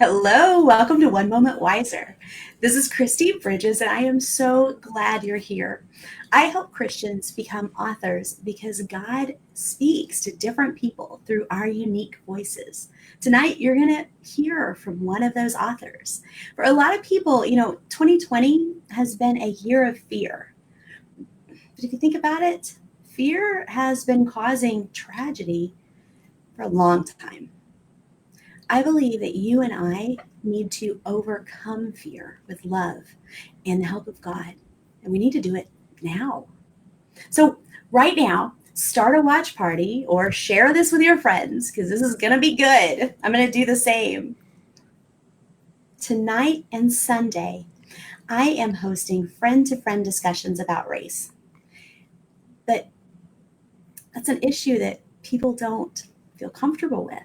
Hello, welcome to One Moment Wiser. This is Christy Bridges, and I am so glad you're here. I help Christians become authors because God speaks to different people through our unique voices. Tonight, you're going to hear from one of those authors. For a lot of people, 2020 has been a year of fear. But if you think about it, fear has been causing tragedy for a long time. I believe that you and I need to overcome fear with love and the help of God. And we need to do it now. So, right now, start a watch party or share this with your friends because this is going to be good. I'm going to do the same. Tonight and Sunday, I am hosting friend to friend discussions about race. But that's an issue that people don't feel comfortable with.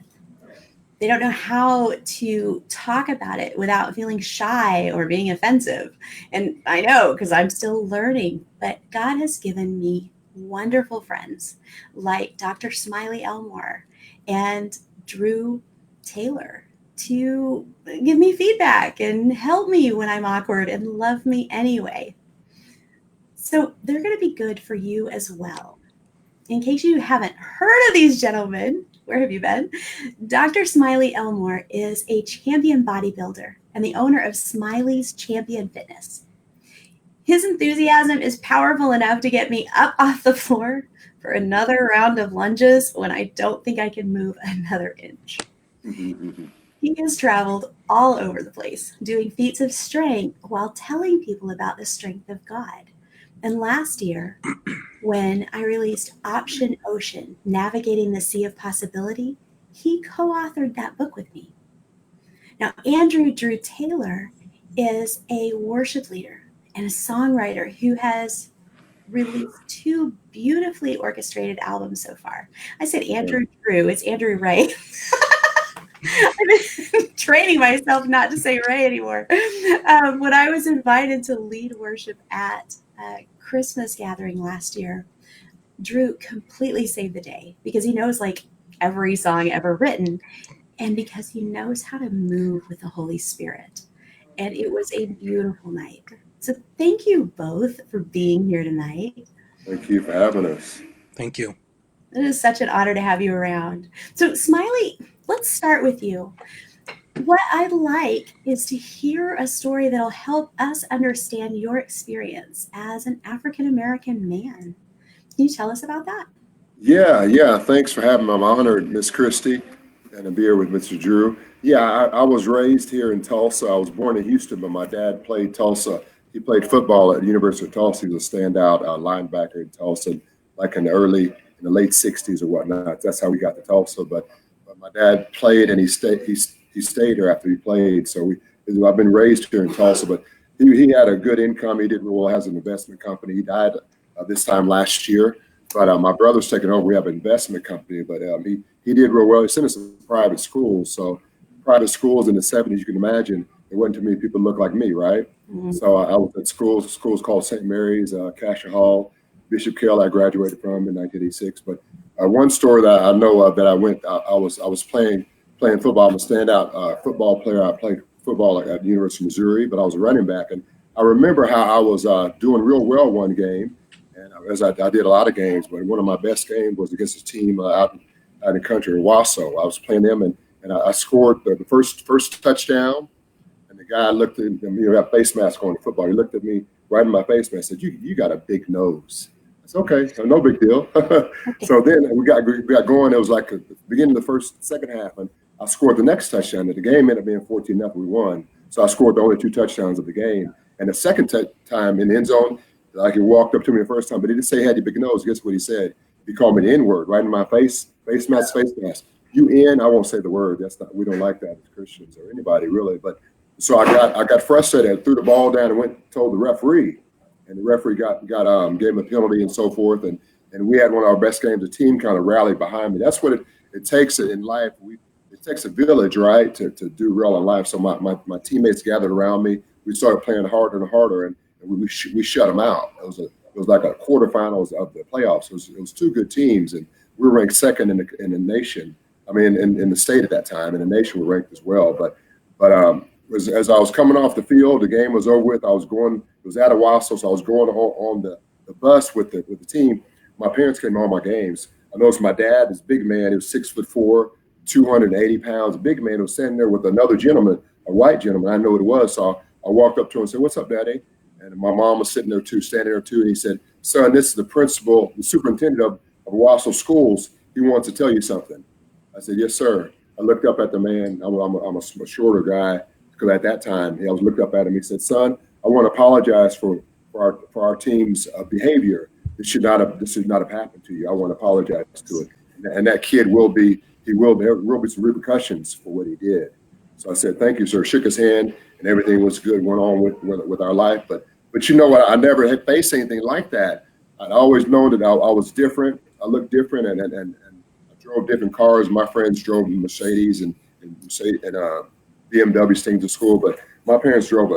They don't know how to talk about it without feeling shy or being offensive. And I know because I'm still learning, but God has given me wonderful friends like Dr. Smiley Elmore and Drew Taylor to give me feedback and help me when I'm awkward and love me anyway. So they're going to be good for you as well. In case you haven't heard of these gentlemen, where have you been? Dr. Smiley Elmore is a champion bodybuilder and the owner of Smiley's Champion Fitness. His enthusiasm is powerful enough to get me up off the floor for another round of lunges when I don't think I can move another inch. He has traveled all over the place, doing feats of strength while telling people about the strength of God. And last year, when I released Option Ocean, Navigating the Sea of Possibility, he co-authored that book with me. Now, Andrew Drew Taylor is a worship leader and a songwriter who has released two beautifully orchestrated albums so far. I said Andrew Drew, it's Andrew Ray. I've been training myself not to say Ray anymore. When I was invited to lead worship at Christmas gathering last year, Drew completely saved the day because he knows like every song ever written and because he knows how to move with the Holy Spirit. And it was a beautiful night. So thank you both for being here tonight. Thank you for having us. Thank you. It is such an honor to have you around. So Smiley, let's start with you. What I'd like is to hear a story that'll help us understand your experience as an African American man. Can you tell us about that? Yeah. Thanks for having me. I'm honored, Miss Christie, and to be here with Mr. Drew. Yeah, I was raised here in Tulsa. I was born in Houston, but my dad played Tulsa. He played football at the University of Tulsa. He was a standout linebacker in Tulsa, like in the late '60s or whatnot. That's how we got to Tulsa. But my dad played, and he stayed. He stayed here after he played. So I've been raised here in Tulsa, but he had a good income. He did well, has an investment company. He died this time last year. But my brother's taking over. We have an investment company, but he did real well. He sent us to private schools. So private schools in the '70s, you can imagine, there wasn't too many people look like me, right? Mhm. So I was at schools called St. Mary's, Cassia Hall, Bishop Kell. I graduated from in 1986. But one story that I know of that I was playing football. I'm a standout football player. I played football at the University of Missouri, but I was a running back, and I remember how I was doing real well one game. And as I did a lot of games, but one of my best games was against a team out in the country, in Wausau. I was playing them, and I scored the first touchdown. And the guy looked at me, got face mask on in football. He looked at me right in my face and said, "You got a big nose." I said, "Okay, so no big deal." So then we got going. It was like the beginning of the second half, and I scored the next touchdown. And the game ended up being 14-0. We won. So I scored the only two touchdowns of the game. And the second time in the end zone, like he walked up to me the first time, but he didn't say he had a big nose. Guess what he said? He called me the N-word right in my face mask. You in? I won't say the word. That's not. We don't like that as Christians or anybody really. But so I got frustrated and threw the ball down and told the referee, and the referee gave him a penalty and so forth. And we had one of our best games. The team kind of rallied behind me. That's what it takes in life. It takes a village, right, to do well in life. So my teammates gathered around me. We started playing harder and harder, and we shut them out. It was like a quarterfinals of the playoffs. It was two good teams, and we were ranked second in the nation. I mean, in the state at that time, and the nation were ranked as well. But But as I was coming off the field, the game was over with. I was going. It was at Owasso, so I was going on the bus with the team. My parents came to all my games. I noticed my dad, this big man, he was 6'4", 280 pounds, big man, was standing there with another gentleman, a white gentleman. I know what it was, so I walked up to him and said, "What's up, Daddy?" And my mom was sitting there too, standing there too. And he said, "Son, this is the principal, the superintendent of Owasso schools. He wants to tell you something." I said, "Yes, sir." I looked up at the man. I'm a shorter guy because at that time I was looked up at him. He said, "Son, I want to apologize for our team's behavior. This should not have happened to you. I want to apologize to it." And that kid there will be some repercussions for what he did. So I said, "Thank you, sir." Shook his hand, and everything was good. Went on with our life. But you know what? I never had faced anything like that. I'd always known that I was different. I looked different, and I drove different cars. My friends drove Mercedes and BMW things to school, but my parents drove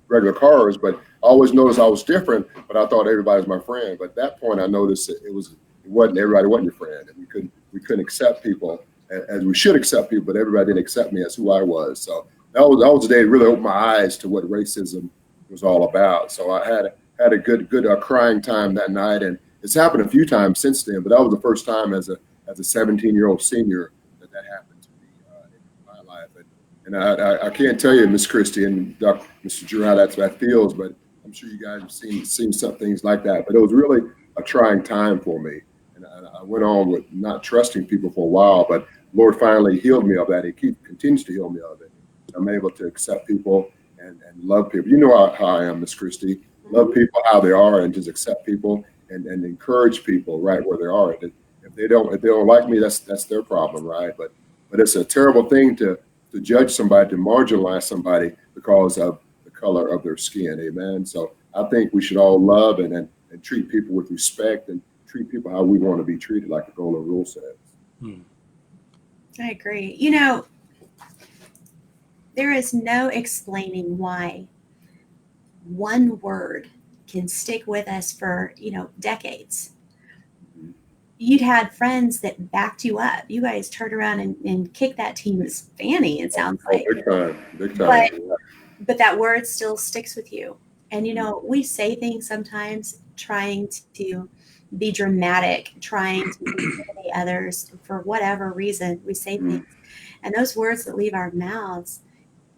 regular cars. But I always noticed I was different. But I thought everybody was my friend. But at that point, I noticed that everybody wasn't your friend, and we couldn't accept people as we should accept people. But everybody didn't accept me as who I was. So that was the day that really opened my eyes to what racism was all about. So I had a good crying time that night, and it's happened a few times since then. But that was the first time as a 17-year-old senior that happened to me in my life. And I can't tell you, Miss Christie and Mr. Drew, how that feels, but I'm sure you guys have seen some things like that. But it was really a trying time for me. And I went on with not trusting people for a while, but Lord finally healed me of that. He continues to heal me of it. I'm able to accept people and love people. You know how I am, Miss Christie. Love people how they are and just accept people and encourage people right where they are. If they don't like me, that's their problem, right? But it's a terrible thing to judge somebody, to marginalize somebody because of the color of their skin. Amen. So I think we should all love and treat people with respect and treat people how we want to be treated, like the golden rule says. I agree. There is no explaining why one word can stick with us for, decades. You'd had friends that backed you up. You guys turned around and kicked that team's fanny, it sounds like. Big time. But that word still sticks with you. And, we say things sometimes trying to be dramatic, trying to intimidate others for whatever reason. We say things. And those words that leave our mouths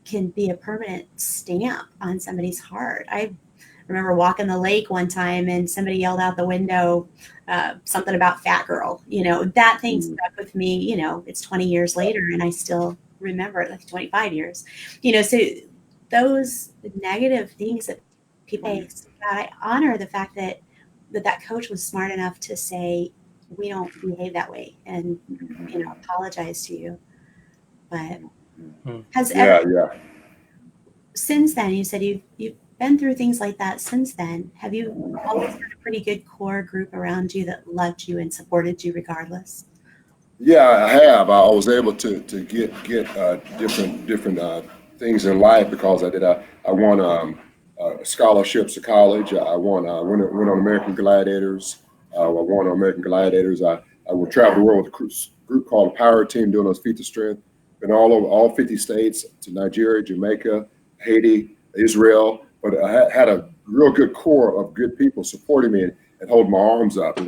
can be a permanent stamp on somebody's heart. I remember walking the lake one time and somebody yelled out the window something about fat girl. That thing stuck with me. It's 20 years later and I still remember it, like 25 years. So those negative things that people say, I honor the fact that coach was smart enough to say, we don't behave that way and apologize to you. But since then, you said you've been through things like that since then. Have you always had a pretty good core group around you that loved you and supported you regardless? Yeah, I have. I was able to get different things in life because I won scholarships to college. I went on American Gladiators. I won on American Gladiators. I would travel the world with a group called the Power Team, doing those feats of strength. Been all over all 50 states, to Nigeria, Jamaica, Haiti, Israel. But I had a real good core of good people supporting me and holding my arms up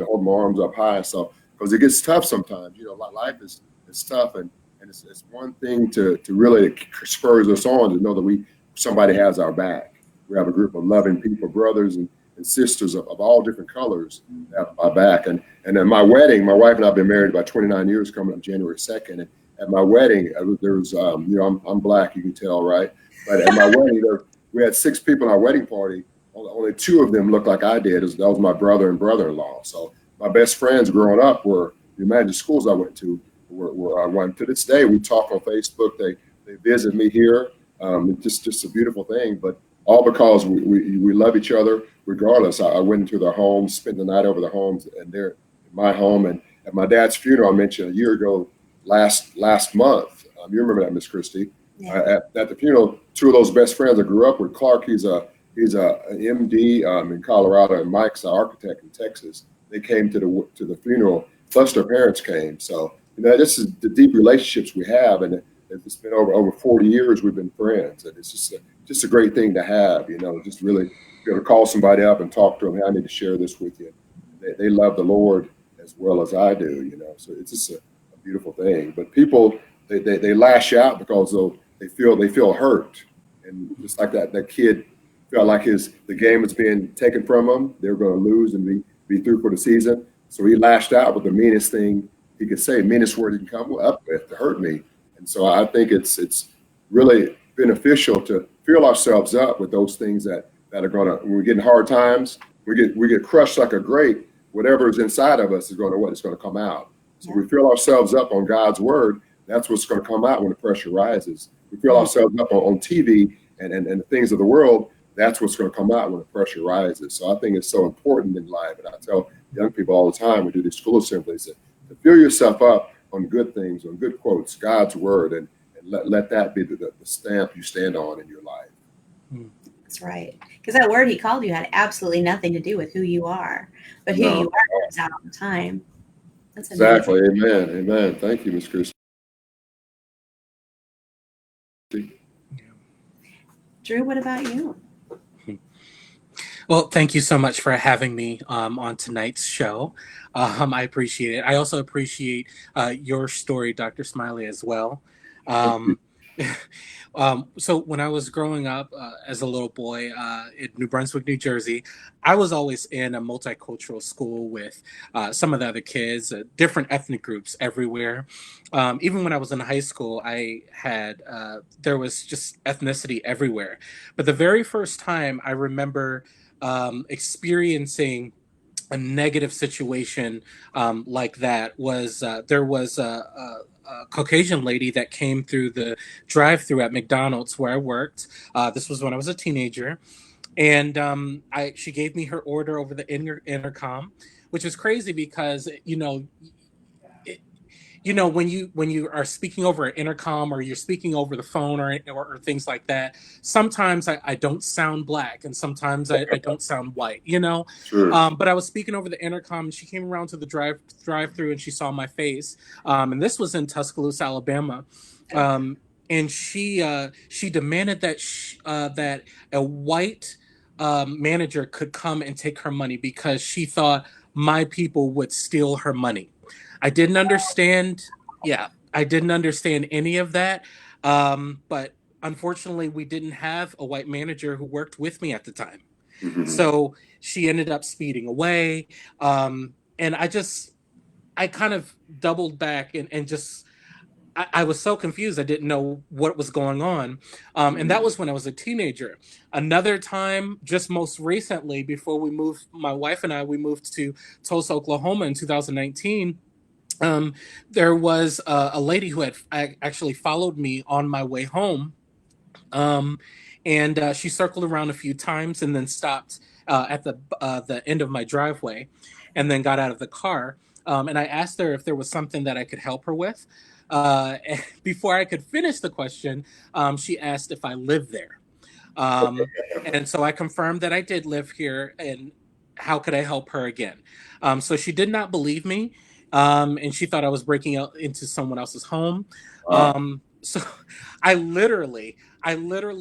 high. So because it gets tough sometimes, life is tough, and it's one thing to really spurs us on to know that somebody has our back. We have a group of loving people, brothers and sisters of all different colors that have our back. And at my wedding, my wife and I have been married about 29 years, coming up January 2nd. And at my wedding, there was, I'm black, you can tell, right? But at my wedding, we had 6 people in our wedding party. Only 2 of them looked like I did. That was my brother and brother-in-law. So my best friends growing up were, you imagine the schools I went to, to this day, we talk on Facebook. They visit me here. Just a beautiful thing. But all because we love each other regardless. I went into their homes, spent the night over their homes, and they're in my home. And at my dad's funeral, I mentioned a year ago, last month. You remember that, Miss Christie? Yeah. At the funeral, 2 of those best friends I grew up with. Clark, he's a MD in Colorado, and Mike's an architect in Texas. They came to the funeral. Plus, their parents came. So this is the deep relationships we have, and it's been over 40 years we've been friends, and it's just a great thing to have. Just really be able to call somebody up and talk to them. Hey, I need to share this with you. They love the Lord as well as I do. So it's just a beautiful thing. But people they lash out because they feel hurt, and just like that kid felt like the game is being taken from him. They're going to lose and be through for the season. So he lashed out with the meanest thing he could say, meanest word he can come up with to hurt me. And so I think it's really beneficial to fill ourselves up with those things that are going to, when we get in hard times, we get crushed like a grape. Whatever is inside of us is going to come out. So we fill ourselves up on God's word. That's what's going to come out when the pressure rises. We fill ourselves up on TV and the things of the world. That's what's going to come out when the pressure rises. So I think it's so important in life. And I tell young people all the time, we do these school assemblies, to fill yourself up on good things, on good quotes, God's word, and let that be the stamp you stand on in your life. That's right. Because that word he called you had absolutely nothing to do with who you are, but who you are comes out all the time. That's exactly. Amen. Amen. Thank you, Ms. Christie. Drew, what about you? Well, thank you so much for having me on tonight's show. I appreciate it. I also appreciate your story, Dr. Smiley, as well. So when I was growing up as a little boy in New Brunswick, New Jersey, I was always in a multicultural school with some of the other kids, different ethnic groups everywhere. Even when I was in high school, there was just ethnicity everywhere. But the very first time I remember experiencing a negative situation like that was there was a Caucasian lady that came through the drive-through at McDonald's where I worked. This was when I was a teenager, and she gave me her order over the intercom, which is crazy because when you are speaking over an intercom or you're speaking over the phone or things like that, sometimes I don't sound black and sometimes I don't sound white, Sure. But I was speaking over the intercom and she came around to the drive through and she saw my face, and this was in Tuscaloosa, Alabama. And she demanded that a white manager could come and take her money because she thought my people would steal her money. I didn't understand. Yeah, I didn't understand any of that. But unfortunately, we didn't have a white manager who worked with me at the time. Mm-hmm. So she ended up speeding away. And I kind of doubled back and just, I was so confused. I didn't know what was going on. And that was when I was a teenager. Another time, just most recently, before my wife and we moved to Tulsa, Oklahoma in 2019. There was a lady who had actually followed me on my way home, and she circled around a few times and then stopped at the end of my driveway, and then got out of the car. And I asked her if there was something that I could help her with. Before I could finish the question, she asked if I lived there. And so I confirmed that I did live here, and how could I help her again? So she did not believe me, and she thought I was breaking out into someone else's home. So I literally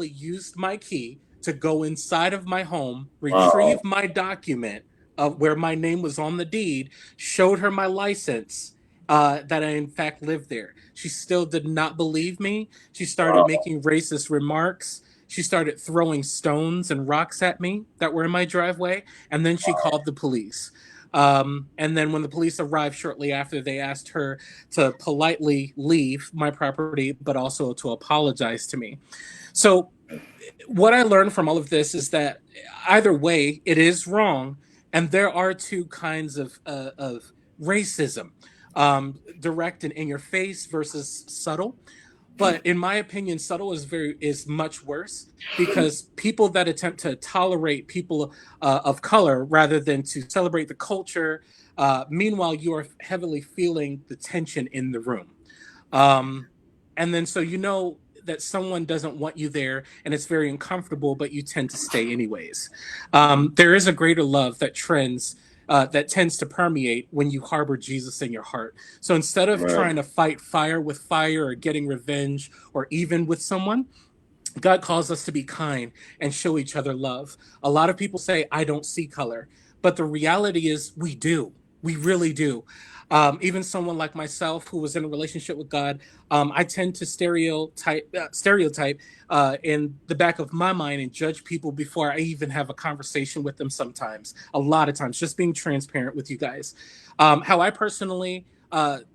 used my key to go inside of my home, retrieve my document of where my name was on the deed, showed her my license, that I in fact lived there. She still did not believe me. She started making racist remarks. She started throwing stones and rocks at me that were in my driveway, and then she called the police. And then when the police arrived shortly after, they asked her to politely leave my property, but also to apologize to me. So what I learned from all of this is that either way, it is wrong, and there are two kinds of racism: direct and in your face versus subtle. But in my opinion, subtle is much worse, because people that attempt to tolerate people of color rather than to celebrate the culture, meanwhile you are heavily feeling the tension in the room, and then so that someone doesn't want you there and it's very uncomfortable, but you tend to stay anyways. There is a greater love that trends that tends to permeate when you harbor Jesus in your heart. So instead of Amen. trying to fight fire with fire or getting revenge or even with someone, God calls us to be kind and show each other love. A lot of people say, I don't see color. But the reality is, we do. We really do. Even someone like myself who was in a relationship with God, I tend to stereotype in the back of my mind and judge people before I even have a conversation with them sometimes. A lot of times, just being transparent with you guys. How I personally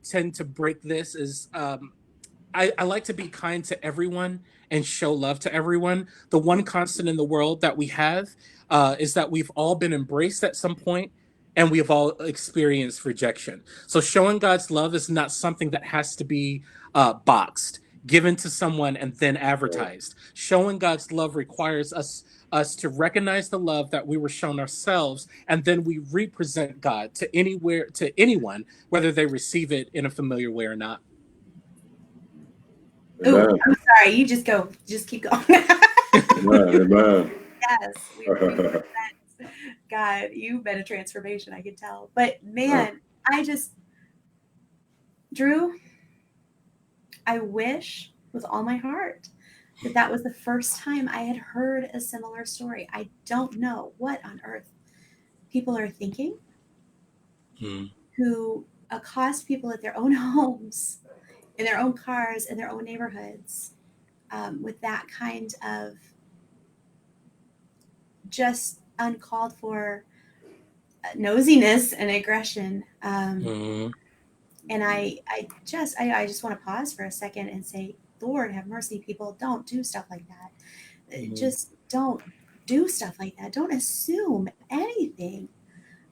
tend to break this is I like to be kind to everyone and show love to everyone. The one constant in the world that we have is that we've all been embraced at some point and we've all experienced rejection. So showing God's love is not something that has to be boxed, given to someone, and then advertised. Showing God's love requires us to recognize the love that we were shown ourselves, and then we represent God to anyone, whether they receive it in a familiar way or not. Oh, Amen. I'm sorry. You just go. Just keep going. Amen. Amen. Yes, we represent God. You've been a transformation. I can tell. But man, I just, Drew, I wish with all my heart that that was the first time I had heard a similar story. I don't know what on earth people are thinking Mm. who accost people at their own homes, in their own cars, in their own neighborhoods, with that kind of just uncalled for nosiness and aggression. Mm. And I just want to pause for a second and say, Lord, have mercy, people. Don't do stuff like that. Mm. Just don't do stuff like that. Don't assume anything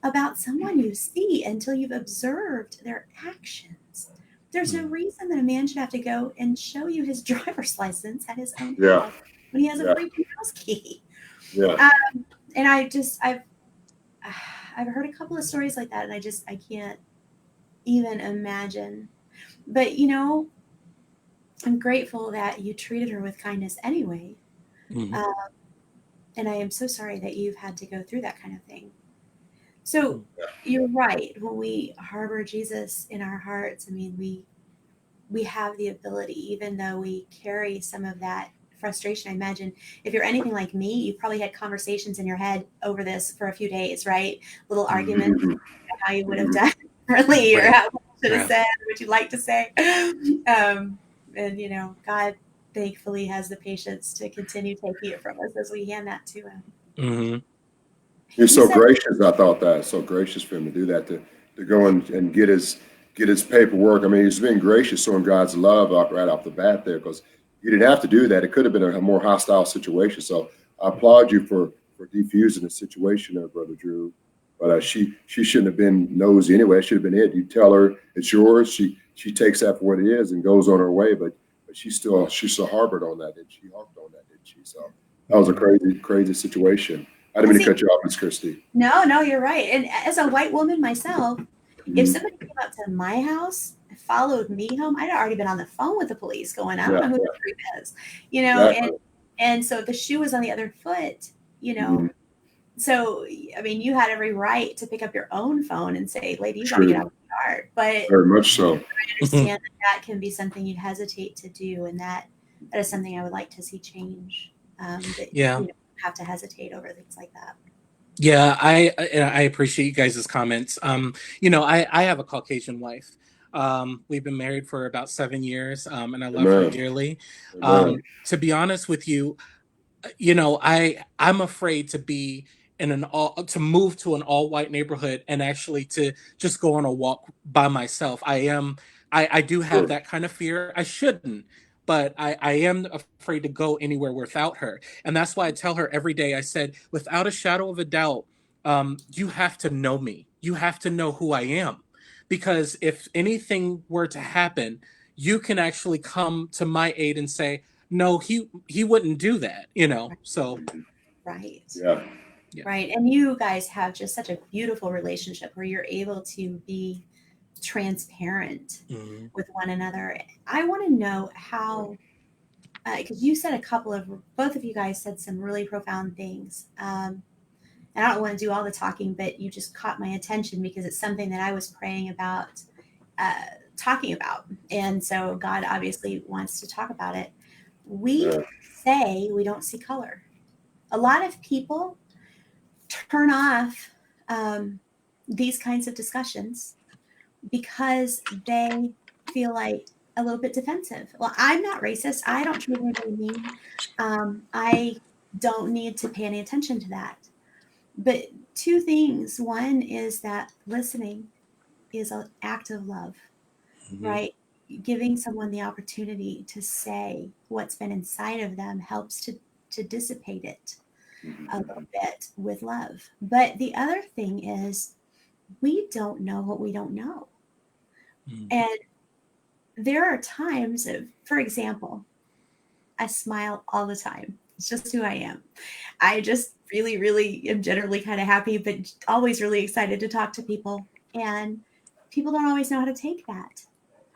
about someone you see until you've observed their actions. There's no reason that a man should have to go and show you his driver's license at his own Yeah. house when he has a Yeah. freaking house key. Yeah. And I've heard a couple of stories like that, and I can't even imagine. But I'm grateful that you treated her with kindness anyway. Mm. Uh, and I am so sorry that you've had to go through that kind of thing. So you're right. When we harbor Jesus in our hearts, I mean, we have the ability, even though we carry some of that frustration. I imagine if you're anything like me, you probably had conversations in your head over this for a few days, right? Little arguments, Mhm. how you would have done differently, or Right. how you should have Yeah. said what you'd like to say. And God thankfully has the patience to continue taking it from us as we hand that to him. Mm-hmm. He's You so said, gracious. I thought that so gracious for him to do that, to go and get his paperwork. I mean, he's being gracious, showing God's love right off the bat there, because you didn't have to do that. It could have been a more hostile situation. So I applaud you for defusing the situation there, Brother Drew. But she shouldn't have been nosy anyway. It should have been it. You tell her it's yours. She takes that for what it is and goes on her way. But she still harbored on that. Did she harped on that? Did she? So that was a crazy situation. I didn't mean to see, cut you off, Miss Christie. no, you're right. And as a white woman myself, if Mhm. somebody came up to my house, followed me home, I'd already been on the phone with the police going, I don't Yeah, know who yeah, this creep is, and exactly. so if the shoe was on the other foot, Mhm. so I mean, you had every right to pick up your own phone and say, lady, you got to get out True. of the yard. But I Very much so. understand that can be something you'd hesitate to do, and that is something I would like to see change. That Yeah. you don't have to hesitate over things like that. Yeah, I appreciate you guys' comments. I have a Caucasian wife. We've been married for about 7 years, and I love her Amen. dearly. Amen. To be honest with you, I'm afraid to be in an all to move to an all white neighborhood and actually to just go on a walk by myself. I do have Sure. that kind of fear. I shouldn't, but I am afraid to go anywhere without her. And that's why I tell her every day, I said, without a shadow of a doubt, you have to know me. You have to know who I am. Because if anything were to happen, you can actually come to my aid and say, no, he wouldn't do that. So Right. Yeah. yeah. Right. And you guys have just such a beautiful relationship where you're able to be transparent Mhm. with one another. I want to know how, because you said both of you guys said some really profound things. and I don't want to do all the talking, but you just caught my attention because it's something that I was praying about, talking about. And so God obviously wants to talk about it. We Yeah. say we don't see color. A lot of people turn off these kinds of discussions because they feel like a little bit defensive. Well, I'm not racist. I don't treat anybody mean. I don't need to pay any attention to that. But two things. One is that listening is an act of love, right? Giving someone the opportunity to say what's been inside of them helps to dissipate it a little bit with love. But the other thing is, we don't know what we don't know. And there are times, for example, I smile all the time. It's just who I am. I just really, really am generally kind of happy, but always really excited to talk to people. And people don't always know how to take that.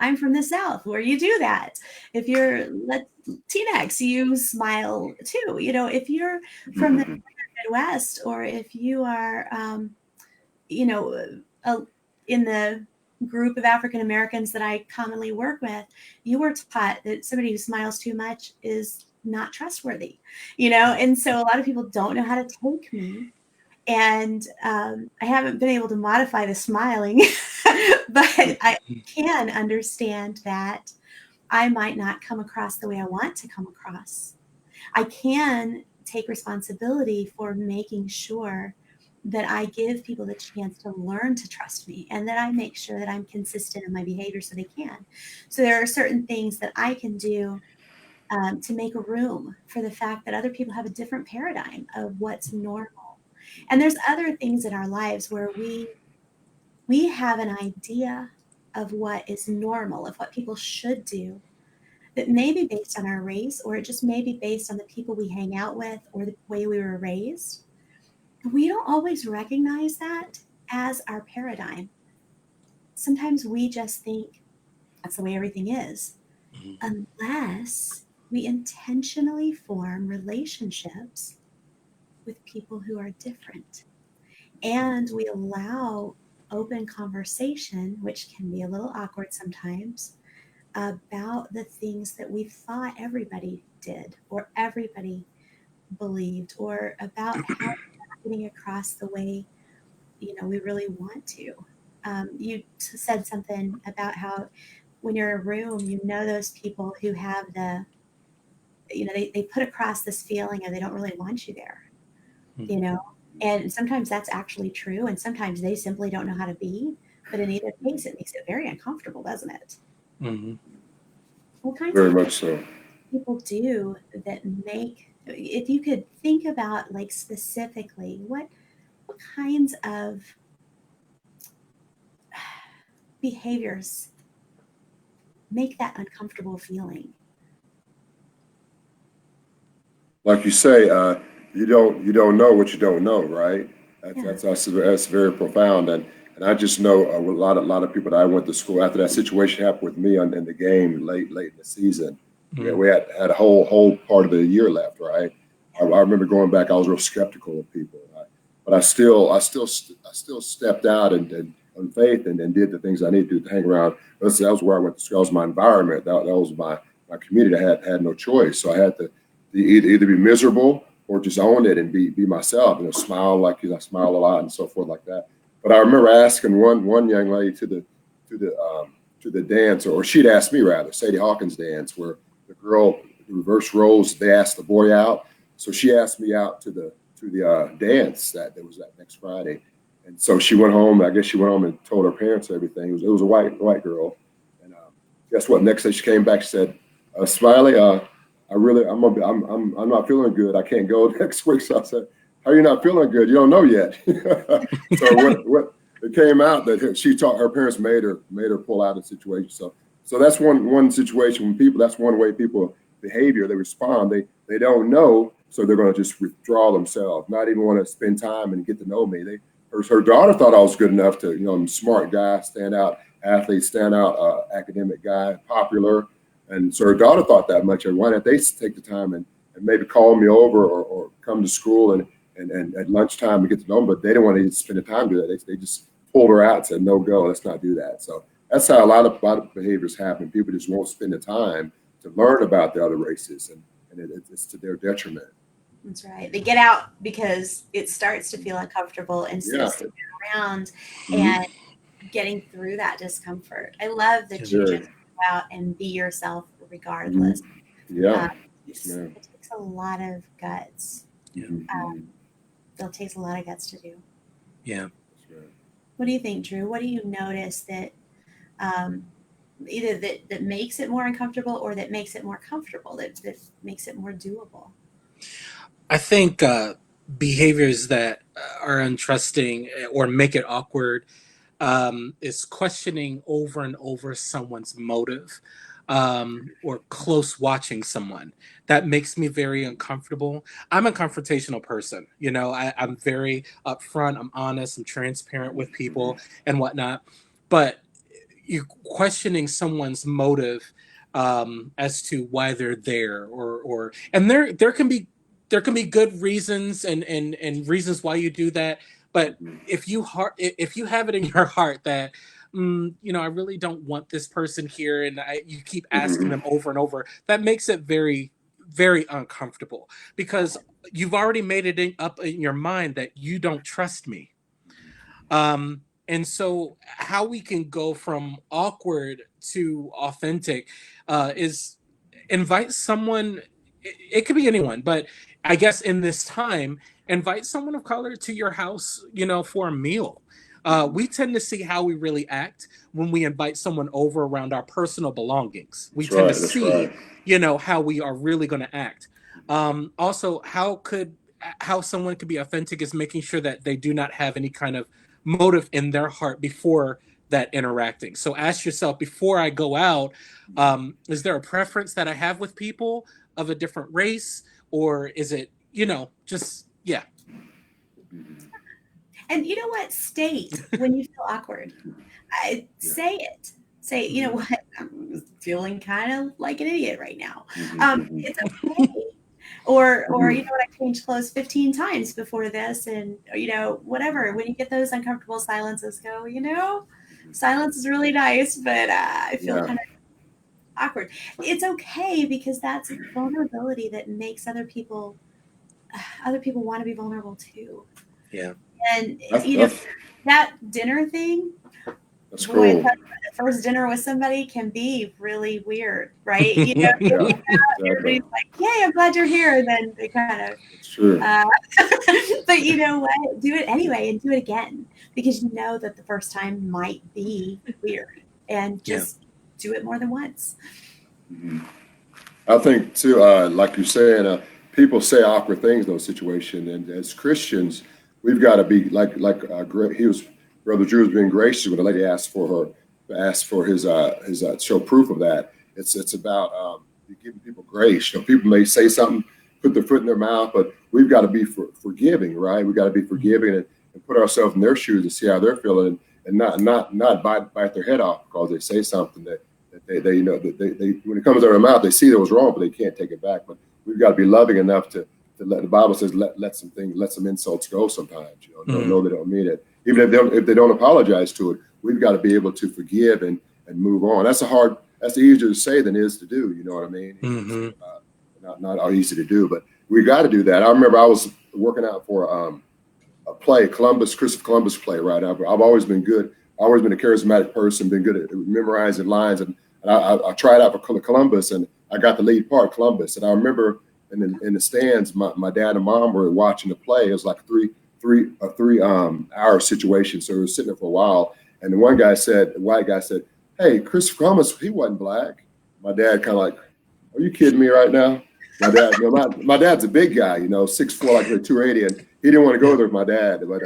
I'm from the South where you do that. If you're Latinx, you smile too. You know, if you're from the Midwest, or if you are, you know, in the group of African Americans that I commonly work with, you were taught that somebody who smiles too much is not trustworthy, you know? And so a lot of people don't know how to take me. And I haven't been able to modify the smiling, but I can understand that I might not come across the way I want to come across. I can take responsibility for making sure that I give people the chance to learn to trust me, and that I make sure that I'm consistent in my behavior so they can. So there are certain things that I can do to make room for the fact that other people have a different paradigm of what's normal. And there's other things in our lives where we have an idea of what is normal, of what people should do, that may be based on our race, or it just may be based on the people we hang out with or the way we were raised. We don't always recognize that as our paradigm. Sometimes we just think that's the way everything is, unless we intentionally form relationships with people who are different. And we allow open conversation, which can be a little awkward sometimes, about the things that we thought everybody did or everybody believed, or about how we're getting across the way, you know, we really want to. You said something about how when you're in a room, you know, those people who have the, you know, they put across this feeling of they don't really want you there, you know, and sometimes that's actually true. And sometimes they simply don't know how to be, but in either case, it makes it very uncomfortable, doesn't it? What kinds Very of much so. people do that make, if you could think about like specifically, what kinds of behaviors make that uncomfortable feeling? Like you say, you don't know what you don't know, right? That's very profound, and I just know a lot of people that I went to school after that situation happened with me in the game late in the season. Yeah, we had a whole part of the year left, right? I remember going back, I was real skeptical of people, right? But I still stepped out and on faith and did the things I needed to hang around. That was where I went to school. That was my environment. That was my community. I had no choice, so I had to either be miserable or just own it and be myself, you know, smile like I smile a lot and so forth like that. But I remember asking one young lady to the dance, or she'd asked me rather, Sadie Hawkins dance, where the girl reverse roles, they asked the boy out. So she asked me out to the dance that was that next Friday. And so she went home. I guess she went home and told her parents everything. It was a white girl. And guess what? Next day she came back. She said, "Smiley, I'm not feeling good. I can't go next week." So I said, "How are you not feeling good? You don't know yet." So what it came out that she taught her parents made her pull out of the situation. So that's one situation when people, that's one way people behavior, they respond. They don't know, so they're going to just withdraw themselves, not even want to spend time and get to know me. Her daughter thought I was good enough to, you know, I'm a smart guy, stand out athlete, stand out academic guy, popular. And so her daughter thought that much. And why don't they take the time and maybe call me over or come to school and and at lunchtime we get to know them, but they don't want to spend the time to do that. They just pulled her out and said, no go, let's not do that. So that's how a lot of behaviors happen. People just won't spend the time to learn about the other races, and it's to their detriment. That's right. They get out because it starts to feel uncomfortable instead of sticking around and getting through that discomfort. I love that you just go out and be yourself regardless. Yeah. It takes a lot of guts. It takes a lot of guts to do. Yeah. What do you think, Drew? What do you notice that either that makes it more uncomfortable or that makes it more comfortable, that makes it more doable? I think behaviors that are untrusting or make it awkward is questioning over and over someone's motive, or close watching someone. That makes me very uncomfortable. I'm a confrontational person. I'm very upfront, I'm honest, I'm transparent with people and whatnot. But you questioning someone's motive as to why they're there, or and there can be good reasons and reasons why you do that. But if you have it in your heart that I really don't want this person here, and you keep asking them over and over, that makes it very, very uncomfortable, because you've already made it up in your mind that you don't trust me. And so how we can go from awkward to authentic is invite someone. It could be anyone, but I guess in this time, invite someone of color to your house, for a meal. We tend to see how we really act when we invite someone over around our personal belongings. We tend to see, how we are really going to act. Also, how someone could be authentic is making sure that they do not have any kind of motive in their heart before that interacting. So ask yourself, before I go out, is there a preference that I have with people of a different race, or is it, just, yeah. And you know what? State when you feel awkward. Say it. Say, you know what? I'm feeling kind of like an idiot right now. It's okay. Or you know what? I changed clothes 15 times before this, and whatever. When you get those uncomfortable silences, go. Silence is really nice, but I feel kind of awkward. It's okay, because that's vulnerability that makes other people want to be vulnerable too. Yeah. And that dinner thing, that's boy, cool. that first dinner with somebody can be really weird, right? Everybody's like, "Yay, I'm glad you're here," and then they kind of. It's true. But you know what? Do it anyway, and do it again, because you know that the first time might be weird, and just do it more than once. I think too, like you're saying, people say awkward things in those situations, and as Christians, we've got to be like Brother Drew was being gracious when the lady asked for his show proof of that. It's about giving people grace. People may say something, put their foot in their mouth, but we've got to be forgiving, right? We've got to be forgiving and put ourselves in their shoes and see how they're feeling, and not bite their head off because they say something that they when it comes out of their mouth, they see that was wrong, but they can't take it back. But we've got to be loving enough to let, the Bible says, let some insults go sometimes. Know they don't mean it. Even if they don't apologize to it, we've got to be able to forgive and move on. That's easier to say than it is to do. You know what I mean? Not easy to do, but we got to do that. I remember I was working out for a play, Christopher Columbus play, right? I've always been good. I've always been a charismatic person, been good at memorizing lines, and I tried out for Columbus, and I got the lead part, Columbus. And I remember in the stands, my dad and mom were watching the play. It was like a 3 hour situation, so we were sitting there for a while. And the white guy said, "Hey, Christopher Columbus, he wasn't black." My dad kind of like, "Are you kidding me right now?" My dad's a big guy, 6'4", like 280, and he didn't want to go there with my dad. But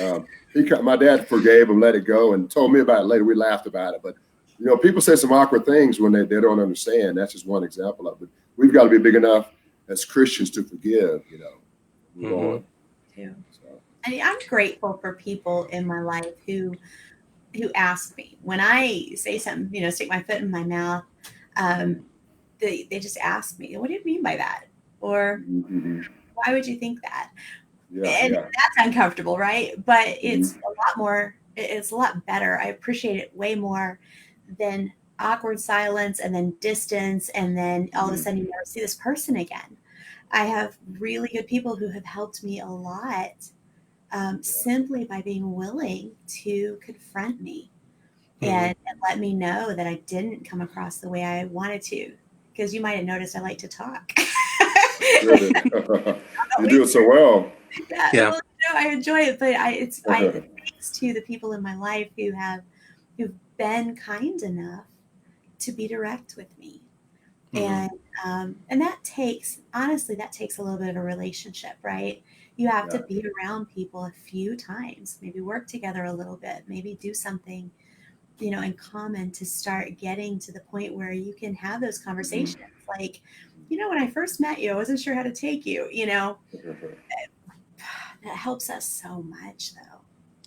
my dad forgave him, let it go, and told me about it later. We laughed about it. But people say some awkward things when they don't understand. That's just one example of it. We've got to be big enough as Christians to forgive. Move on. Too. I mean, I'm grateful for people in my life who ask me when I say something, stick my foot in my mouth. They just ask me, "What do you mean by that?" Or "Why would you think that?" Yeah. And Yeah. that's uncomfortable, right? But Hmm. it's a lot more, it's a lot better. I appreciate it way more than awkward silence and then distance. And then all of a Hmm. sudden you never see this person again. I have really good people who have helped me a lot Yeah. simply by being willing to confront me Mhm. and let me know that I didn't come across the way I wanted to. Because you might have noticed I like to talk. Good. You do Always, it so well. yeah, Yeah. well, no, I enjoy it, but thanks to the people in my life who've been kind enough to be direct with me, Mhm. and that takes honestly that takes a little bit of a relationship, right? You have to Yeah. be around people a few times, maybe work together a little bit, maybe do something in common to start getting to the point where you can have those Hmm. conversations. Like, when I first met you, I wasn't sure how to take you. That helps us so much, though.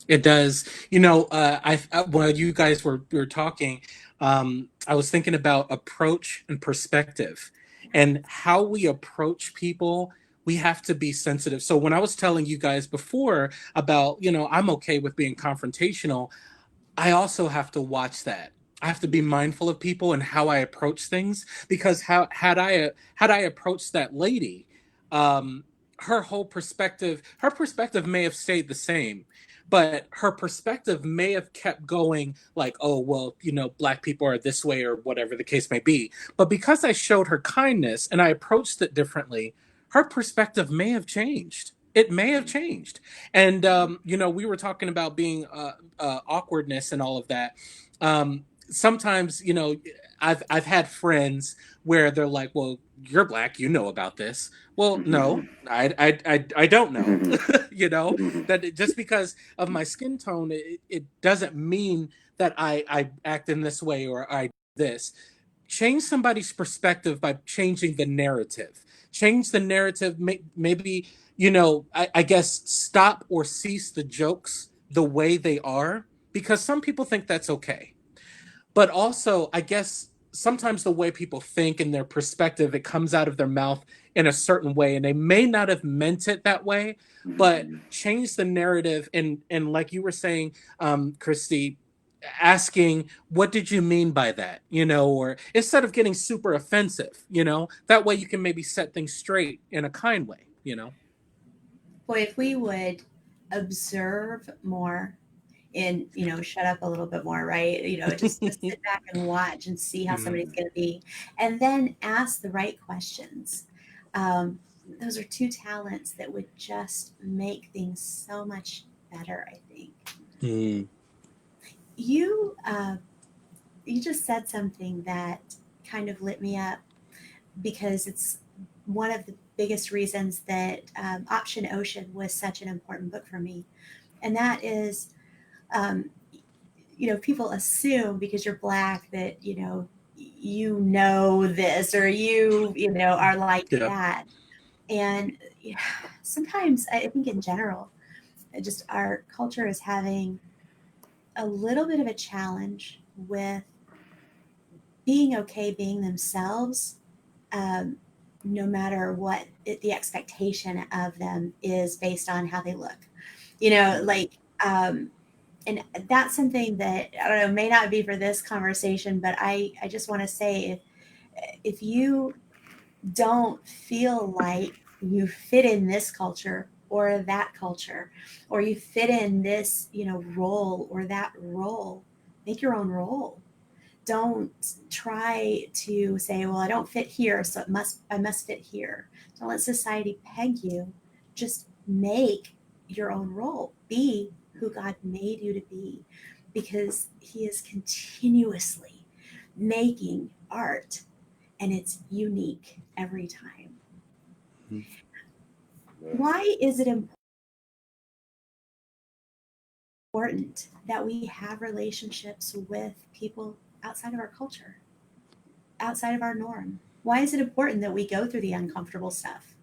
It does. While you guys were talking, I was thinking about approach and perspective, and how we approach people. We have to be sensitive. So when I was telling you guys before about, I'm okay with being confrontational, I also have to watch that. I have to be mindful of people and how I approach things, because how had I approached that lady, um, her perspective may have stayed the same, but her perspective may have kept going like, oh well, black people are this way or whatever the case may be. But because I showed her kindness and I approached it differently, her perspective may have changed. It may have changed. And we were talking about being awkwardness and all of that. Sometimes, I've had friends where they're like, "Well, you're black, you know about this." Well, no, I don't know. Hmm. That just because of my skin tone, it doesn't mean that I act in this way or I do this. Change somebody's perspective by changing the narrative. Change the narrative. Maybe, I guess stop or cease the jokes the way they are, because some people think that's okay. But also, I guess sometimes the way people think and their perspective, it comes out of their mouth in a certain way, and they may not have meant it that way, but Hmm. change the narrative. And like you were saying, Christy, asking, what did you mean by that? Or instead of getting super offensive, that way you can maybe set things straight in a kind way. Boy, if we would observe more and shut up a little bit more, right? Just sit back and watch and see how somebody's Mhm. going to be, and then ask the right questions. Um, those are two talents that would just make things so much better, I think. Mm. You you just said something that kind of lit me up because it's one of the biggest reasons that Option Ocean was such an important book for me. And that is, um, people assume because you're black that, this or are like Yeah. that. And sometimes I think in general, just our culture is having a little bit of a challenge with being okay being themselves, um, no matter what the expectation of them is based on how they look. Like, and that's something that I don't know may not be for this conversation, but I just want to say if you don't feel like you fit in this culture or that culture, or you fit in this role or that role, make your own role. Don't try to say, well, I don't fit here, so I must fit here. Don't let society peg you. Just make your own role. Be who God made you to be, because he is continuously making art, and it's unique every time. Why is it important that we have relationships with people outside of our culture, outside of our norm? Why is it important that we go through the uncomfortable stuff?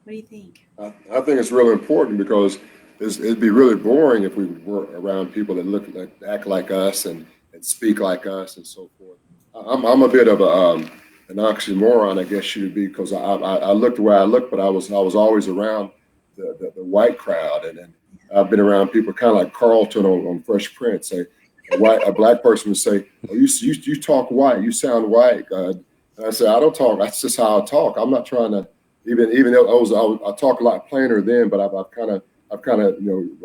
What do you think? I think it's really important because it'd be really boring if we were around people that look like, act like us and speak like us and so forth. I'm a bit of an oxymoron, I guess you would be, because I look the way I look, but I was always around the white crowd. And I've been around people kind of like Carlton on Fresh Prince. A black person would say, "Oh, you talk white. You sound white." And I say, "I don't talk. That's just how I talk. I'm not trying to even though I talk a lot plainer then, but I've kind of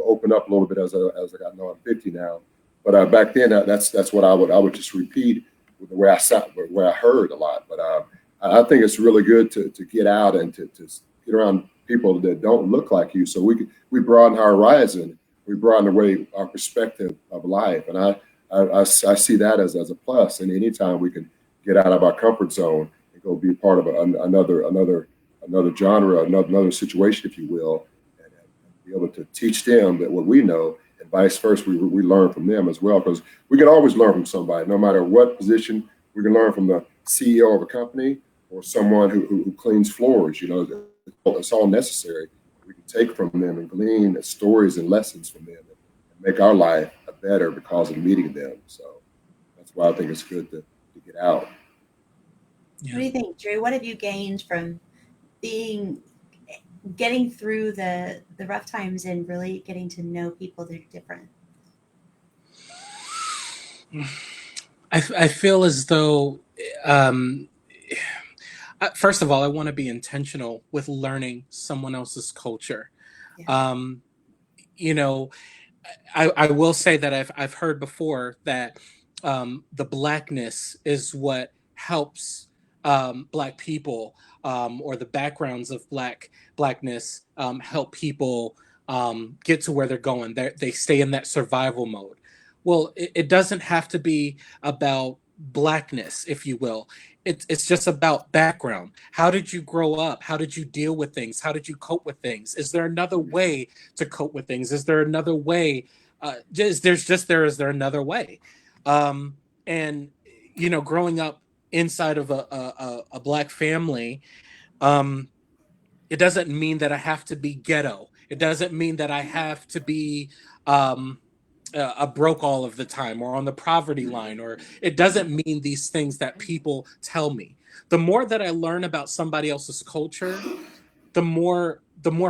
opened up a little bit as I got know I'm 50 now. But back then, that's what I would just repeat the way I sat, where I heard a lot. But I think it's really good to get out and to get around people that don't look like you, so we broaden our horizon, we broaden the way our perspective of life, and I see that as a plus. And anytime we can get out of our comfort zone and go be part of another genre, another situation, if you will, and be able to teach them that what we know, and vice versa, we learn from them as well, because we can always learn from somebody, no matter what position. We can learn from the CEO of a company or someone who cleans floors. It's all necessary. We can take from them and glean stories and lessons from them and make our life better because of meeting them. So that's why I think it's good to get out. Yeah. What do you think, Drew? What have you gained from getting through the rough times and really getting to know people that are different? I feel as though, first of all, I want to be intentional with learning someone else's culture. Yeah. I will say that I've heard before that the blackness is what helps black people, or the backgrounds of blackness help people get to where they're going. They stay in that survival mode. Well, it doesn't have to be about blackness, if you will. It's just about background. How did you grow up? How did you deal with things? How did you cope with things? Is there another way to cope with things? Is there another way? Is there another way? And growing up inside of a black family, um, it doesn't mean that I have to be ghetto. It doesn't mean that I have to be um, broke all of the time or on the poverty line, or it doesn't mean these things that people tell me. The more that I learn about somebody else's culture, the more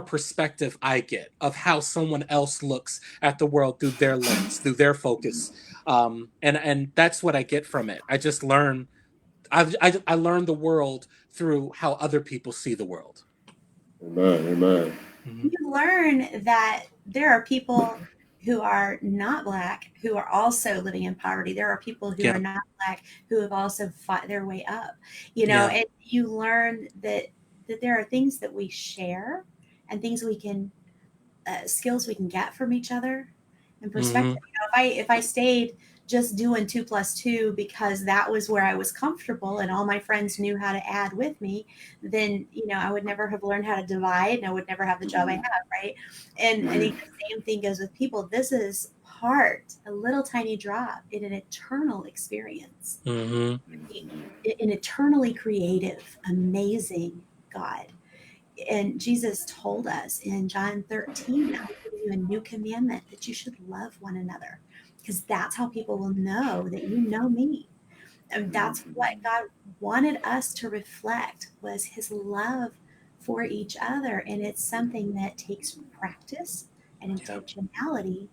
perspective I get of how someone else looks at the world through their lens, through their focus, and that's what I get from it. I just learn. I learn the world through how other people see the world. Amen. Amen. You learn that there are people who are not black who are also living in poverty. There are people who are not black who have also fought their way up. And you learn that there are things that we share and things we can skills we can get from each other and perspective. If I stayed just doing 2+2 because that was where I was comfortable and all my friends knew how to add with me, then I would never have learned how to divide and I would never have the job I have, right? And I think the same thing goes with people. This is a little tiny drop in an eternal experience. An eternally creative, amazing God. And Jesus told us in John 13, I give you a new commandment, that you should love one another, because that's how people will know that you know me. And that's what God wanted us to reflect, was his love for each other. And it's something that takes practice and intentionality,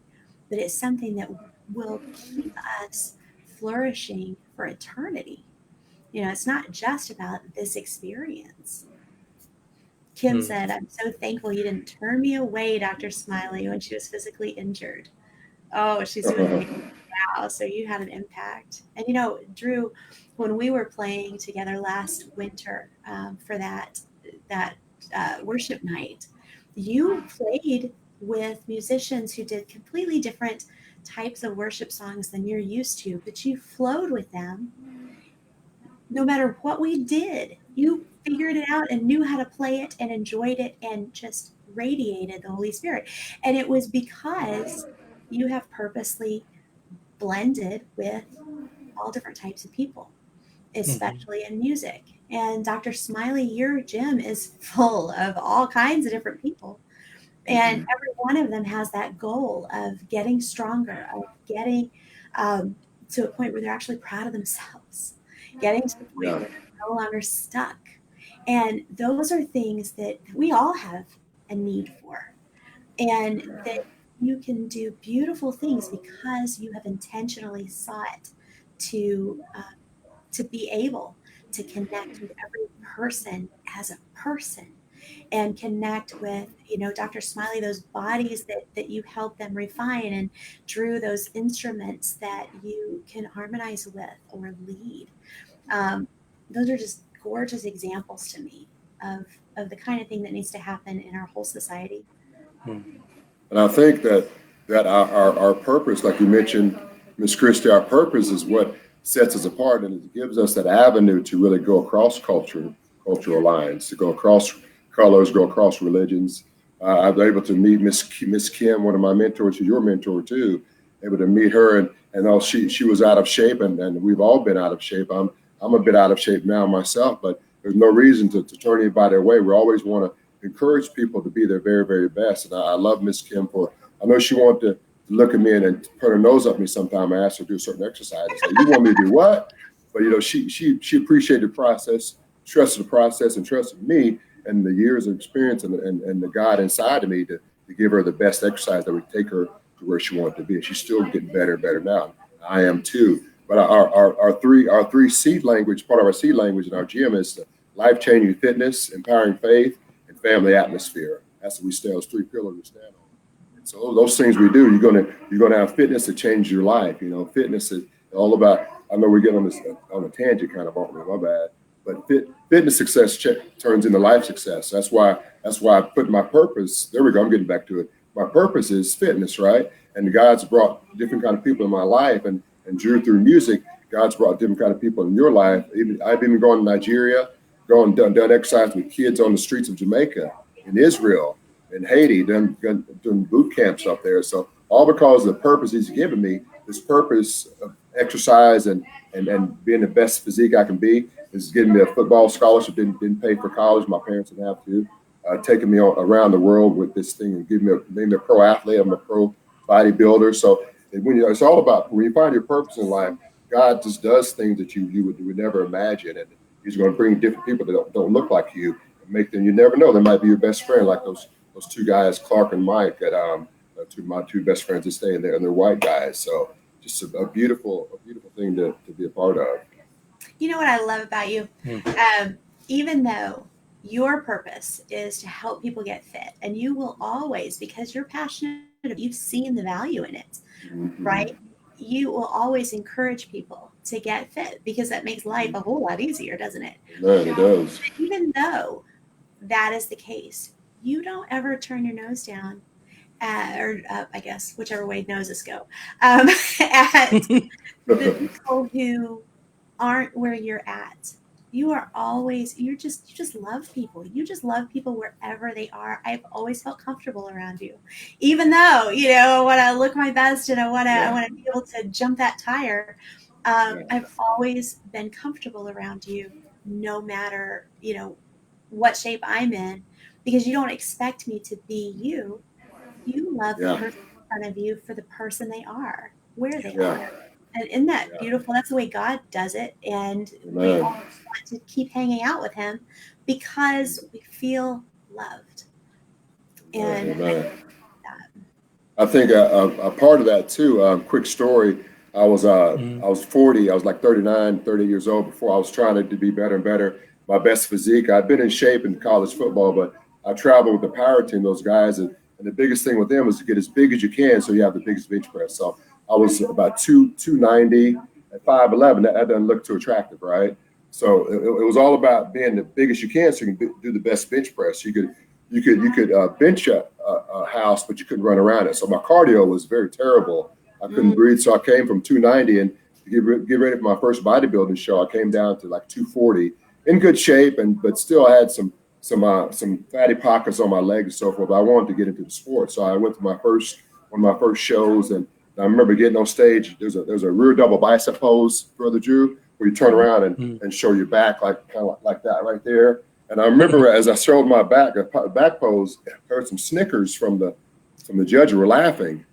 but it's something that will keep us flourishing for eternity. It's not just about this experience. Kim said, "I'm so thankful you didn't turn me away, Dr. Smiley, when she was physically injured." Oh, she's doing now. So you had an impact. And Drew, when we were playing together last winter for that worship night, you played with musicians who did completely different types of worship songs than you're used to, but you flowed with them. No matter what we did, you figured it out and knew how to play it and enjoyed it and just radiated the Holy Spirit. And it was because you have purposely blended with all different types of people, especially in music. And Dr. Smiley, your gym is full of all kinds of different people. And every one of them has that goal of getting stronger, of getting to a point where they're actually proud of themselves, getting to the point where they're no longer stuck. And those are things that we all have a need for, and that you can do beautiful things because you have intentionally sought to be able to connect with every person as a person, and connect with, Dr. Smiley, those bodies that you help them refine, and Drew, those instruments that you can harmonize with or lead. um, those are just gorgeous examples to me of the kind of thing that needs to happen in our whole society. And I think that our purpose, like you mentioned, Miss Christie, our purpose is what sets us apart, and it gives us that avenue to really go across cultural lines, to go across colors, go across religions. I was able to meet Miss Kim, one of my mentors, who's your mentor too. Able to meet her, and all she was out of shape, and we've all been out of shape. I'm a bit out of shape now myself, but there's no reason to turn anybody away. We always want to encourage people to be their very, very best. And I love Miss Kim for, I know she wanted to look at me and put her nose up me sometime. I asked her to do a certain exercise. I said, you want me to do what? But she appreciated the process, trusted the process, and trusted me and the years of experience and the God inside of me to give her the best exercise that would take her to where she wanted to be. And she's still getting better and better now. I am too. But our three seed language, part of our seed language in our gym is life-changing fitness, empowering faith, and family atmosphere. That's what we stand, those three pillars we stand on. And so those things we do, you're gonna have fitness to change your life. Fitness is all about, I know we're getting on a tangent kind of, my bad. But fitness success turns into life success. That's why I put my purpose. There we go. I'm getting back to it. My purpose is fitness, right? And God's brought different kind of people in my life, and Drew, through music, God's brought different kind of people in your life. I've even gone to Nigeria, done exercise with kids on the streets of Jamaica, in Israel, in Haiti, done boot camps up there. So all because of the purpose He's given me, this purpose of exercise and being the best physique I can be, is getting me a football scholarship. Didn't pay for college. My parents didn't have to. Taking me around the world with this thing and made me a pro athlete. I'm a pro bodybuilder. So it's all about, when you find your purpose in life, God just does things that you would never imagine, and He's going to bring different people that don't look like you and make them. You never know, they might be your best friend, like those two guys, Clark and Mike, that my two best friends that stay in there, and they're white guys. So just a beautiful thing to be a part of. You know what I love about you? Even though your purpose is to help people get fit, and you will always, because you're passionate, you've seen the value in it, right? You will always encourage people to get fit because that makes life a whole lot easier, doesn't it? Man, it does. Even though that is the case, you don't ever turn your nose down, or up, I guess, whichever way noses go, at the people who aren't where you're at. You are always, you just love people. You just love people wherever they are. I've always felt comfortable around you, even though, I want to look my best and I want to be able to jump that tire. I've always been comfortable around you, no matter, what shape I'm in, because you don't expect me to be you. You love the person in front of you for the person they are, where they are. And isn't that beautiful? That's the way God does it. And we all want to keep hanging out with Him because we feel loved. And I think a part of that too, quick story, I was 40, I was like 39, 30 years old before I was trying to be better and better. My best physique, I'd been in shape in college football, but I traveled with the power team, those guys, and the biggest thing with them was to get as big as you can so you have the biggest bench press. So I was about 290 at 5'11". That doesn't look too attractive, right? So it was all about being the biggest you can so you can do the best bench press. You could bench a house, but you couldn't run around it. So my cardio was very terrible. I couldn't breathe. So I came from 290, and to get ready for my first bodybuilding show, I came down to like 240, in good shape, but still I had some fatty pockets on my legs and so forth. But I wanted to get into the sport, so I went to one of my first shows, and I remember getting on stage. There's a rear double bicep pose, Brother Drew, where you turn around and show your back like that right there. And I remember as I showed my back pose, I heard some snickers from the judge who were laughing,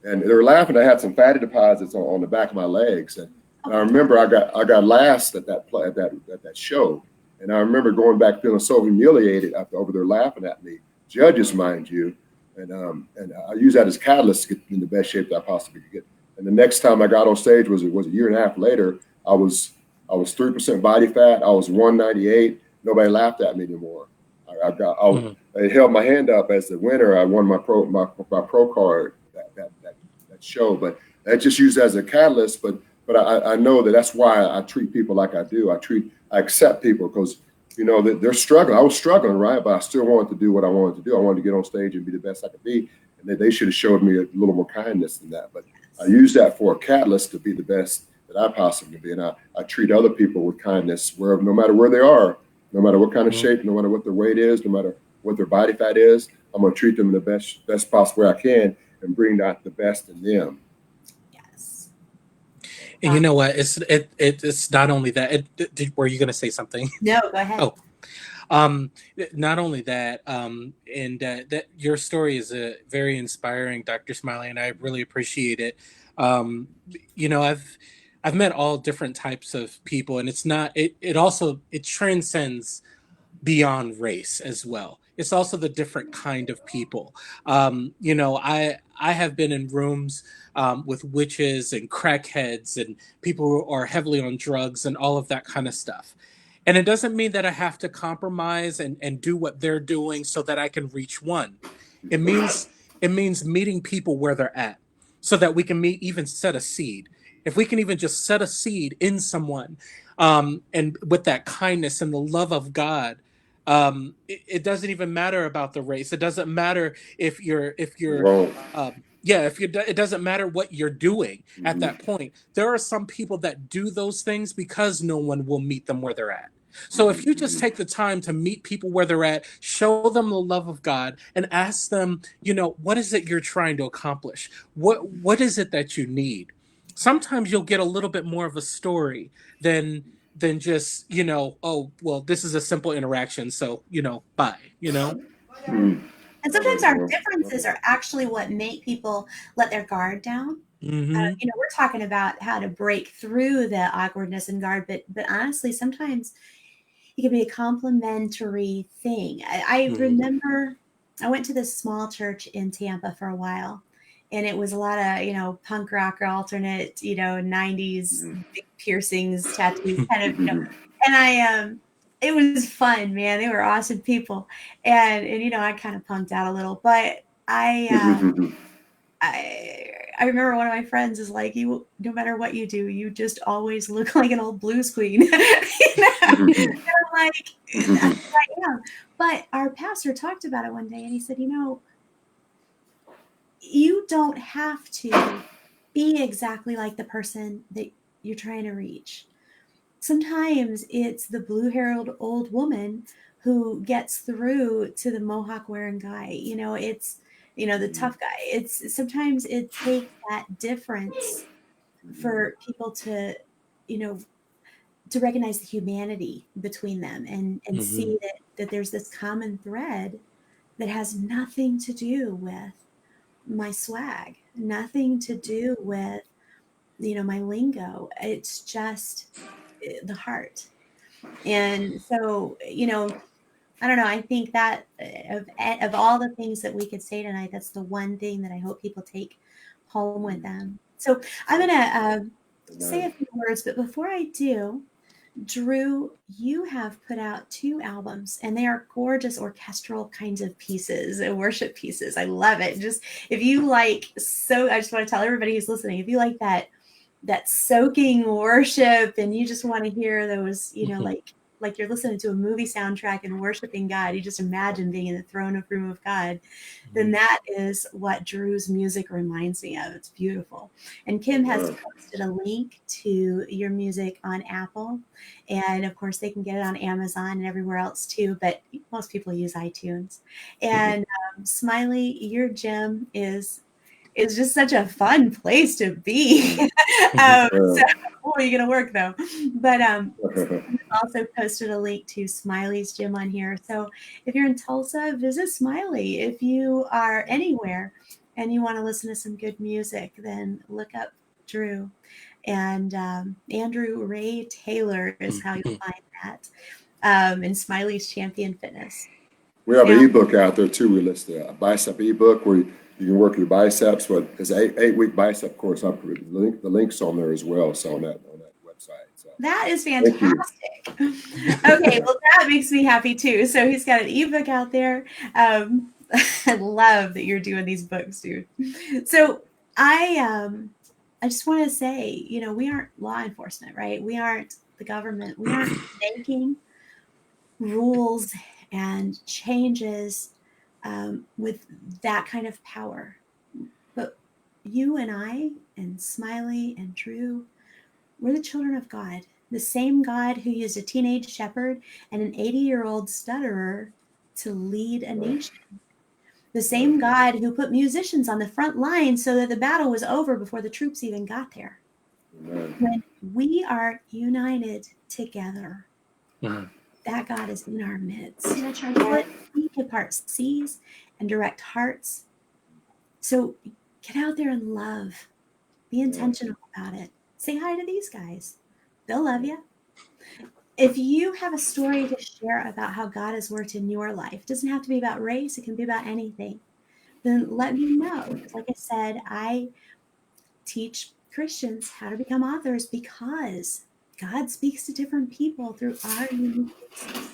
and they were laughing. I had some fatty deposits on the back of my legs, and I remember I got last at that show, and I remember going back feeling so humiliated after over there laughing at me judges, mind you. And I use that as catalyst to get in the best shape that I possibly could get. And the next time I got on stage was a year and a half later. I was 3% body fat. I was 198. Nobody laughed at me anymore. I held my hand up as the winner. I won my pro card that show, but I just used as a catalyst. But I know that's why I treat people like I do. I accept people because they're struggling. I was struggling, right? But I still wanted to do what I wanted to do. I wanted to get on stage and be the best I could be. And they should have showed me a little more kindness than that. But I use that for a catalyst to be the best that I possibly can be. And I treat other people with kindness, no matter where they are, no matter what kind of shape, no matter what their weight is, no matter what their body fat is. I'm going to treat them in the best possible way I can and bring out the best in them. Yes. And you know what? It's not only that. Were you going to say something? No, go ahead. Oh, not only that, and that your story is very inspiring, Dr. Smiley, and I really appreciate it. I've met all different types of people, and it transcends beyond race as well. It's also the different kind of people. I have been in rooms with witches and crackheads and people who are heavily on drugs and all of that kind of stuff. And it doesn't mean that I have to compromise and do what they're doing so that I can reach one. It means meeting people where they're at so that we can even set a seed. If we can even just set a seed in someone, and with that kindness and the love of God, it doesn't even matter about the race. It doesn't matter if you're it doesn't matter what you're doing at that point. There are some people that do those things because no one will meet them where they're at. So if you just take the time to meet people where they're at, show them the love of God and ask them, what is it you're trying to accomplish? What is it that you need? Sometimes you'll get a little bit more of a story than just, oh, well, this is a simple interaction, so, bye, And sometimes our differences are actually what make people let their guard down. Mm-hmm. We're talking about how to break through the awkwardness and guard, but honestly, sometimes it can be a complimentary thing. I remember I went to this small church in Tampa for a while, and it was a lot of punk rock or alternate 90s big piercings, tattoos, kind of and I it was fun, man. They were awesome people, and I kind of punked out a little, but I remember one of my friends is like, you, no matter what you do, you just always look like an old blues queen. And I'm like, that's who I am. But our pastor talked about it one day, and he said, you don't have to be exactly like the person that you're trying to reach. Sometimes it's the blue-haired old woman who gets through to the mohawk wearing guy. It's the tough guy. It's sometimes it takes that difference for people to to recognize the humanity between them and see that there's this common thread that has nothing to do with my swag, nothing to do with my lingo. It's just the heart. And so I don't know, I think that of all the things that we could say tonight, that's the one thing that I hope people take home with them. So I'm gonna say a few words, but before I do, Drew, you have put out 2 albums, and they are gorgeous orchestral kinds of pieces and worship pieces. I love it. Just if you like, I just want to tell everybody who's listening, if you like that soaking worship and you just want to hear those, like you're listening to a movie soundtrack and worshiping God, you just imagine being in the throne room of God, then that is what Drew's music reminds me of. It's beautiful. And Kim has posted a link to your music on Apple. And of course, they can get it on Amazon and everywhere else too, but most people use iTunes. And Smiley, your gym is just such a fun place to be. So are you going to work though? But also posted a link to Smiley's gym on here. So if you're in Tulsa, visit Smiley. If you are anywhere and you want to listen to some good music, then look up Drew. And Andrew Ray Taylor is how you'll find that. And Smiley's Champion Fitness. We have Yeah. an ebook out there too. We list a bicep ebook where you can work your biceps. But it's an 8-week bicep course. I put the links on there as well. So on that website. So That is thank you. fantastic. Okay, well, that makes me happy too. So he's got an ebook out there. I love that you're doing these books, dude. So I just want to say, you know, we aren't law enforcement, right? We aren't the government. We aren't making rules and changes with that kind of power. But you and I and Smiley and Drew, we're the children of God. The same God who used a teenage shepherd and an 80-year-old stutterer to lead a nation. The same God who put musicians on the front line so that the battle was over before the troops even got there. Amen. When we are united together, Mhm. that God is in our midst. Let He can part seas and direct hearts. So get out there and love. Be intentional about it. Say hi to these guys. They'll love you. If you have a story to share about how God has worked in your life, it doesn't have to be about race, it can be about anything, then let me know. Because like I said, I teach Christians how to become authors because God speaks to different people through our unique cases.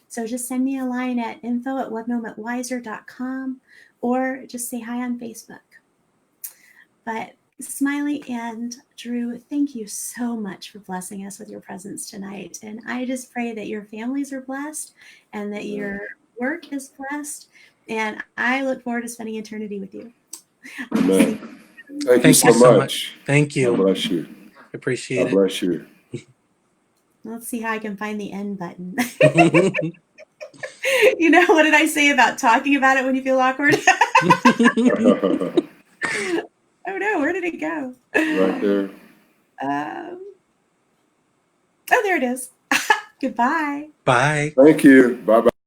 So just send me a line at info@onemomentwiser.com or just say hi on Facebook. But Smiley and Drew, thank you so much for blessing us with your presence tonight. And I just pray that your families are blessed and that your work is blessed. And I look forward to spending eternity with you. Amen. Thank you Thank so you so much. much. Thank God you. bless you. Appreciate God bless you. Let's see how I can find the end button. it. You know, what did I say about talking about it when you feel awkward? Oh no, where did it go? Right there. Oh, there it is. Goodbye. Bye. Thank you. Bye bye.